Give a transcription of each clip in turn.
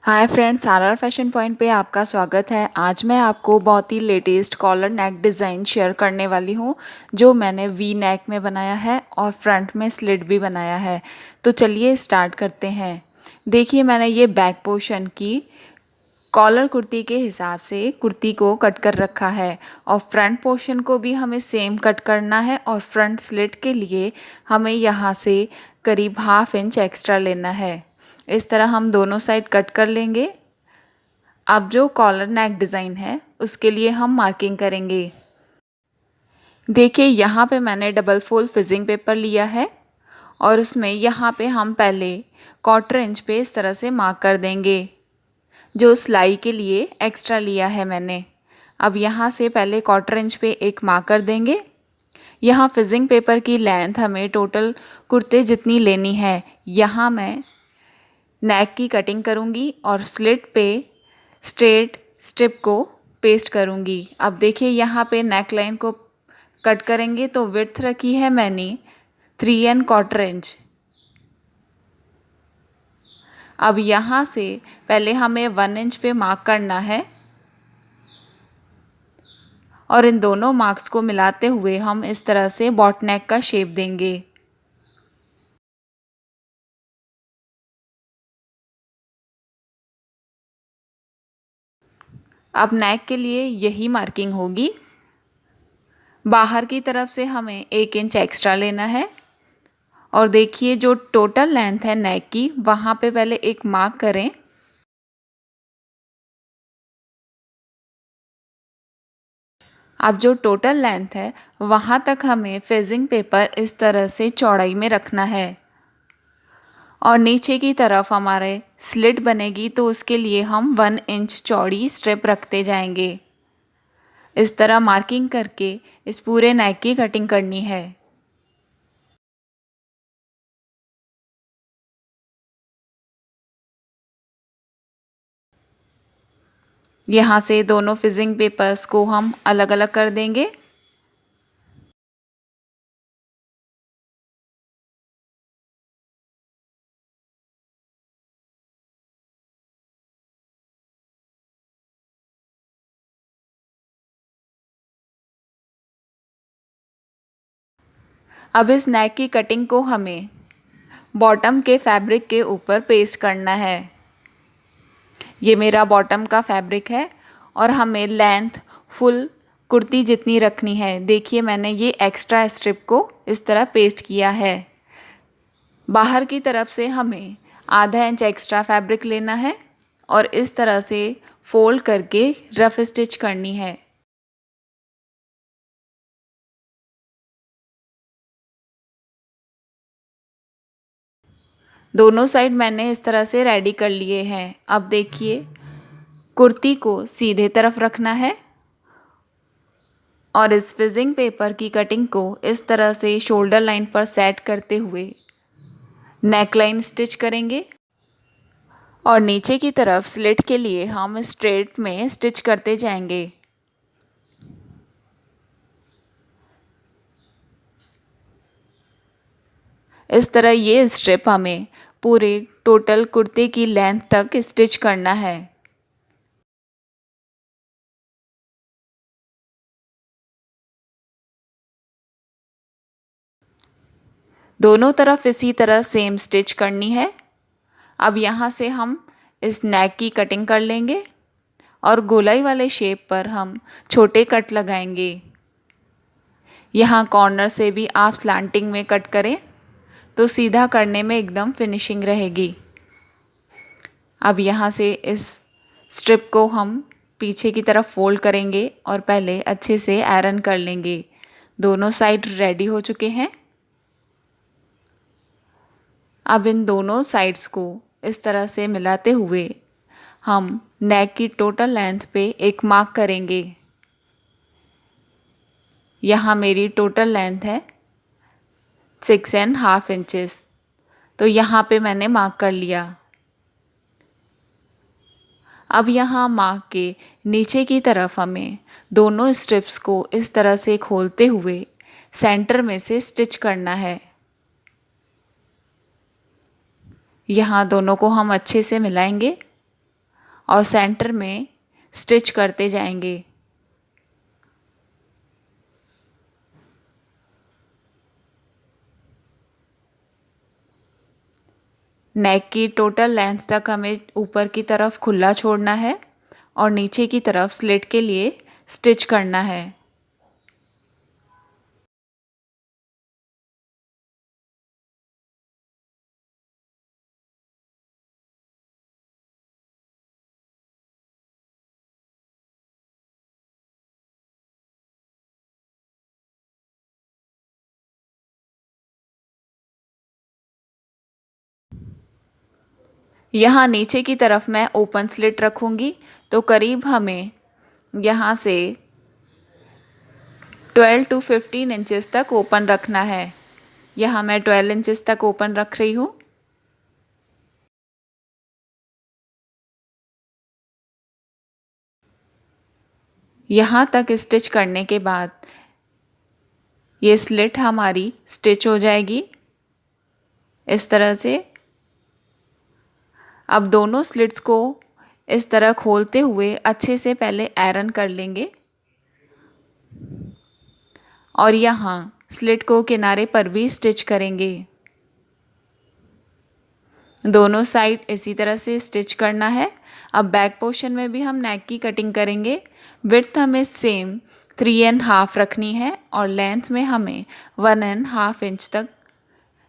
हाय friends, RR fashion point पे आपका स्वागत है। आज मैं आपको बहुत ही latest collar neck design share करने वाली हूँ जो मैंने वी नेक में बनाया है और फ्रंट में स्लिट भी बनाया है। तो चलिए स्टार्ट करते हैं। देखिए, मैंने ये बैक पोर्शन की कॉलर कुर्ती के हिसाब से कुर्ती को कट कर रखा है और फ्रंट पोर्शन को भी हमें सेम कट करना है और फ्रंट स्लिट के लिए हमें यहाँ से करीब ½ इंच एक्स्ट्रा लेना है। इस तरह हम दोनों साइड कट कर लेंगे। अब जो कॉलर नेक डिज़ाइन है उसके लिए हम मार्किंग करेंगे। देखिए, यहाँ पे मैंने डबल फोल्ड फिजिंग पेपर लिया है और उसमें यहाँ पे हम पहले 1/4 इंच पे इस तरह से मार्क कर देंगे जो सिलाई के लिए एक्स्ट्रा लिया है मैंने। अब यहाँ से पहले 1/4 इंच पे एक मार्क कर देंगे। यहाँ फिजिंग पेपर की लेंथ हमें टोटल कुर्ते जितनी लेनी है, यहाँ मैं नेक की कटिंग करूँगी और स्लिट पे स्ट्रेट स्ट्रिप को पेस्ट करूँगी। अब देखिए, यहाँ पे नेक लाइन को कट करेंगे तो विड्थ रखी है मैंने 3¼ इंच। अब यहाँ से पहले हमें 1 इंच पे मार्क करना है और इन दोनों मार्क्स को मिलाते हुए हम इस तरह से बॉट नेक का शेप देंगे। अब नेक के लिए यही मार्किंग होगी। बाहर की तरफ से हमें 1 इंच एक्स्ट्रा लेना है और देखिए, जो टोटल लेंथ है नेक की वहाँ पे पहले एक मार्क करें। अब जो टोटल लेंथ है वहाँ तक हमें फेजिंग पेपर इस तरह से चौड़ाई में रखना है और नीचे की तरफ हमारे स्लिट बनेगी तो उसके लिए हम 1 इंच चौड़ी स्ट्रिप रखते जाएंगे। इस तरह मार्किंग करके इस पूरे नेक की कटिंग करनी है। यहाँ से दोनों फिजिंग पेपर्स को हम अलग अलग कर देंगे। अब इस नेक की कटिंग को हमें बॉटम के फैब्रिक के ऊपर पेस्ट करना है। ये मेरा बॉटम का फैब्रिक है और हमें लेंथ फुल कुर्ती जितनी रखनी है। देखिए, मैंने ये एक्स्ट्रा स्ट्रिप को इस तरह पेस्ट किया है। बाहर की तरफ से हमें ½ इंच एक्स्ट्रा फैब्रिक लेना है और इस तरह से फोल्ड करके रफ स्टिच करनी है। दोनों साइड मैंने इस तरह से रेडी कर लिए हैं। अब देखिए, कुर्ती को सीधे तरफ रखना है और इस फिजिंग पेपर की कटिंग को इस तरह से शोल्डर लाइन पर सेट करते हुए नेक लाइन स्टिच करेंगे और नीचे की तरफ स्लिट के लिए हम स्ट्रेट में स्टिच करते जाएंगे। इस तरह ये स्ट्रिप हमें पूरे टोटल कुर्ते की लेंथ तक स्टिच करना है। दोनों तरफ इसी तरह सेम स्टिच करनी है। अब यहाँ से हम इस नेक की कटिंग कर लेंगे और गोलाई वाले शेप पर हम छोटे कट लगाएंगे। यहाँ कॉर्नर से भी आप स्लांटिंग में कट करें तो सीधा करने में एकदम फिनिशिंग रहेगी। अब यहाँ से इस स्ट्रिप को हम पीछे की तरफ फोल्ड करेंगे और पहले अच्छे से आयरन कर लेंगे। दोनों साइड रेडी हो चुके हैं। अब इन दोनों साइड्स को इस तरह से मिलाते हुए हम नेक की टोटल लेंथ पे एक मार्क करेंगे। यहाँ मेरी टोटल लेंथ है 6½ इंचेस, तो यहाँ पे मैंने मार्क कर लिया। अब यहाँ मार्क के नीचे की तरफ हमें दोनों स्ट्रिप्स को इस तरह से खोलते हुए सेंटर में से स्टिच करना है। यहाँ दोनों को हम अच्छे से मिलाएंगे। और सेंटर में स्टिच करते जाएंगे। नेक की टोटल लेंथ तक हमें ऊपर की तरफ खुला छोड़ना है और नीचे की तरफ स्लिट के लिए स्टिच करना है। यहाँ नीचे की तरफ मैं ओपन स्लिट रखूँगी, तो करीब हमें यहाँ से 12 टू 15 इंचेस तक ओपन रखना है। यहाँ मैं 12 इंचेस तक ओपन रख रही हूँ। यहाँ तक स्टिच करने के बाद ये स्लिट हमारी स्टिच हो जाएगी इस तरह से। अब दोनों स्लिट्स को इस तरह खोलते हुए अच्छे से पहले आयरन कर लेंगे और यहाँ स्लिट को किनारे पर भी स्टिच करेंगे। दोनों साइड इसी तरह से स्टिच करना है। अब बैक पोर्शन में भी हम नेक की कटिंग करेंगे। विड्थ हमें सेम 3.5 रखनी है और लेंथ में हमें 1.5 इंच तक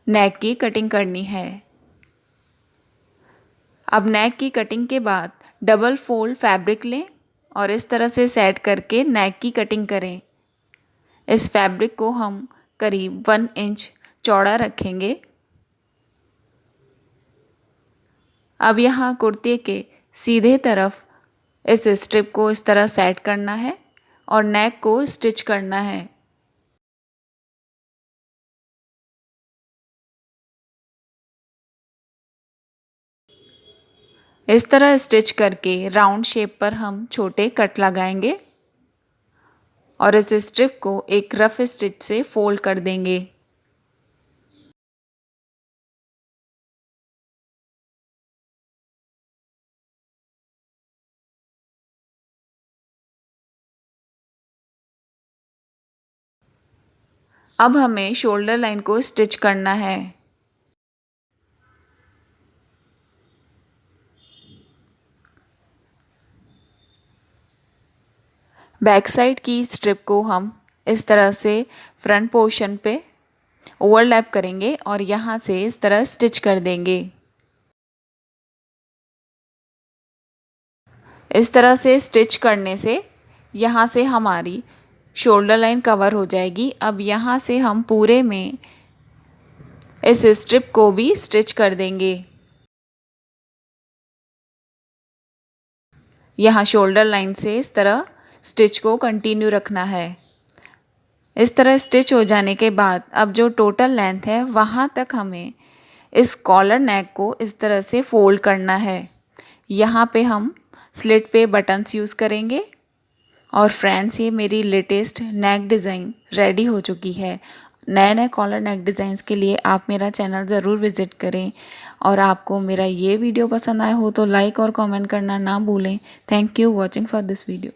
नेक की कटिंग करनी है। अब नेक की कटिंग के बाद डबल फोल्ड फैब्रिक लें और इस तरह से सेट करके नेक की कटिंग करें। इस फैब्रिक को हम करीब 1 इंच चौड़ा रखेंगे। अब यहाँ कुर्ते के सीधे तरफ इस स्ट्रिप को इस तरह सेट करना है और नेक को स्टिच करना है। इस तरह स्टिच करके राउंड शेप पर हम छोटे कट लगाएंगे और इस स्ट्रिप को एक रफ स्टिच से फोल्ड कर देंगे। अब हमें शोल्डर लाइन को स्टिच करना है। बैक साइड की स्ट्रिप को हम इस तरह से फ्रंट पोर्शन पे ओवरलैप करेंगे और यहाँ से इस तरह स्टिच कर देंगे। इस तरह से स्टिच करने से यहाँ से हमारी शोल्डर लाइन कवर हो जाएगी। अब यहाँ से हम पूरे में इस स्ट्रिप को भी स्टिच कर देंगे। यहाँ शोल्डर लाइन से इस तरह स्टिच को कंटिन्यू रखना है। इस तरह स्टिच हो जाने के बाद अब जो टोटल लेंथ है वहाँ तक हमें इस कॉलर नेक को इस तरह से फोल्ड करना है। यहाँ पे हम स्लिट पे बटन्स यूज़ करेंगे। और फ्रेंड्स, ये मेरी लेटेस्ट नेक डिज़ाइन रेडी हो चुकी है। नए नए कॉलर नेक डिज़ाइंस के लिए आप मेरा चैनल ज़रूर विज़िट करें और आपको मेरा ये वीडियो पसंद आया हो तो लाइक और कमेंट करना ना भूलें। Thank you watching for this video.